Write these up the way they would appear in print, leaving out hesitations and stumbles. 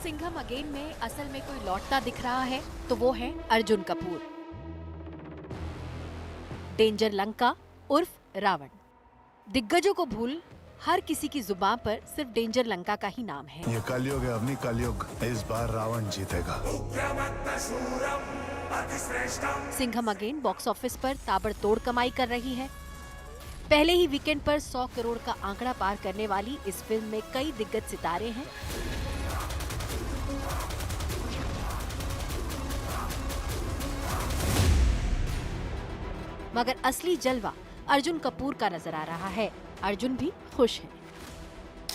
Singham again में असल में कोई लौटता दिख रहा है तो वो है अर्जुन कपूर। डेंजर लंका उर्फ रावण। दिग्गजों को भूल हर किसी की जुबान पर सिर्फ डेंजर लंका का ही नाम है। ये कलयुग है अवनी, कलयुग। इस बार रावण जीतेगा। सिंघम अगेन बॉक्स ऑफिस पर ताबड़तोड़ कमाई कर रही है। पहले ही वीकेंड पर 100 करोड़ का आंकड़ा पार करने वाली इस फिल्म में कई दिग्गज सितारे हैं। मगर असली जलवा अर्जुन कपूर का नजर आ रहा है। अर्जुन भी खुश है।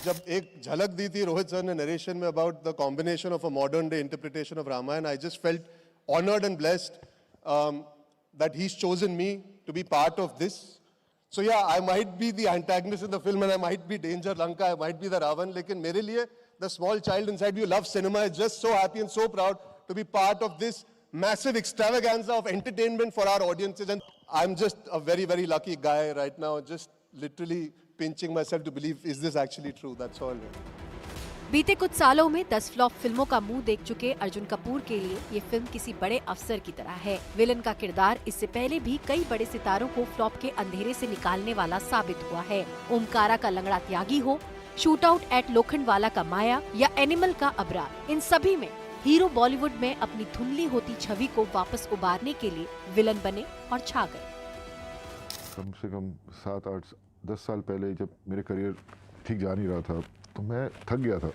जब एक झलक दी थी रोहित सर ने नरेशन में about the combination of a modern day interpretation of Ramayan, I just felt honoured and blessed that he's chosen me to be part of this. So yeah, I might be the antagonist in the film and I might be Danger Lanka, I might be the Ravan, लेकिन मेरे लिए the small child inside you loves cinema is just so happy and so proud to be part of this massive extravaganza of entertainment for our audiences, and I'm just a very, very lucky guy right now, just literally pinching myself to believe, is this actually true? That's all. बीते कुछ सालों में 10 flop फिल्मों का मुंह देख चुके अर्जुन कपूर के लिए ये फिल्म किसी बड़े अफसर की तरह है। विलन का किरदार इससे पहले भी कई बड़े सितारों को फ्लॉप के अंधेरे से निकालने वाला साबित हुआ है। ओमकारा का लंगड़ा त्यागी हो, शूट आउट एट लोखंडवाला का माया या एनिमल का अबरार, इन सभी में हीरो बॉलीवुड में अपनी धुंधली होती छवि को वापस उबारने के लिए विलन बने और छा गए। कम से कम 7, 8, 10 साल पहले जब मेरे करियर ठीक जा नहीं रहा था तो मैं थक गया था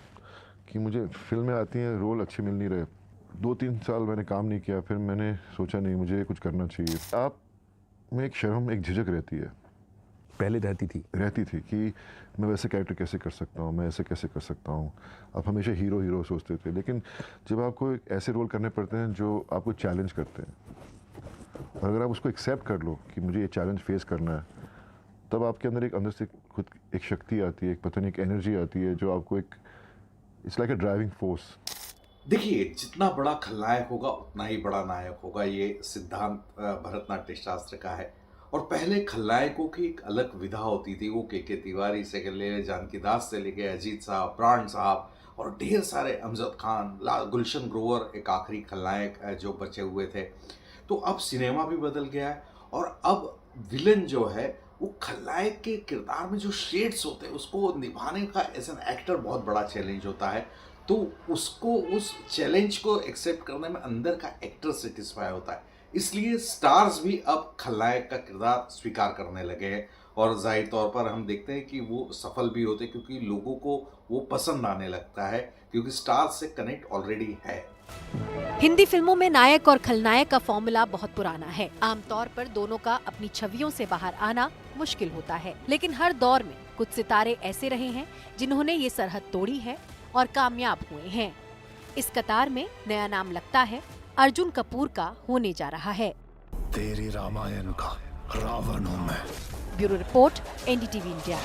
कि मुझे फिल्में आती हैं, रोल अच्छे मिल नहीं रहे। 2-3 साल मैंने काम नहीं किया, फिर मैंने सोचा नहीं मुझे कुछ करना चाहिए। आप में एक शर्म, एक झिझक रहती है। पहले रहती थी कि मैं वैसे कैरेक्टर कैसे कर सकता हूँ, मैं ऐसे कैसे कर सकता हूँ। आप हमेशा हीरो सोचते थे, लेकिन जब आपको एक ऐसे रोल करने पड़ते हैं जो आपको चैलेंज करते हैं, और अगर आप उसको एक्सेप्ट कर लो कि मुझे ये चैलेंज फेस करना है, तब आपके अंदर से खुद एक शक्ति आती है, एक पता नहीं एक एनर्जी आती है जो आपको एक it's like a driving force. देखिए, जितना बड़ा खलनायक होगा उतना ही बड़ा नायक होगा, ये सिद्धांत भरतनाट्य शास्त्र का है। और पहले खलनायकों की एक अलग विधा होती थी। वो के तिवारी से ले, जानकी दास से लेके अजीत साहब, प्राण साहब और ढेर सारे, अमजद खान, गुलशन ग्रोवर एक आखिरी खलनायक जो बचे हुए थे। तो अब सिनेमा भी बदल गया है और अब विलन जो है वो खलनायक के किरदार में जो शेड्स होते हैं उसको निभाने का एज एन एक्टर बहुत बड़ा चैलेंज होता है। तो उसको उस चैलेंज को एक्सेप्ट करने में अंदर का एक्टर सेटिस्फाई होता है। इसलिए स्टार्स भी अब खलनायक का किरदार स्वीकार करने लगे हैं और जाहिर तौर पर हम देखते हैं कि वो सफल भी होते हैं क्योंकि लोगों को वो पसंद आने लगता है, क्योंकि स्टार्स से कनेक्ट ऑलरेडी है। हिंदी फिल्मों में नायक और खलनायक का फॉर्मूला बहुत पुराना है। आमतौर पर दोनों का अपनी छवियों से बाहर आना मुश्किल होता है, लेकिन हर दौर में कुछ सितारे ऐसे रहे हैं जिन्होंने ये सरहद तोड़ी है और कामयाब हुए हैं। इस कतार में नया नाम लगता है अर्जुन कपूर का होने जा रहा है। तेरी रामायण का रावण हूँ मैं। Bureau report, NDTV India.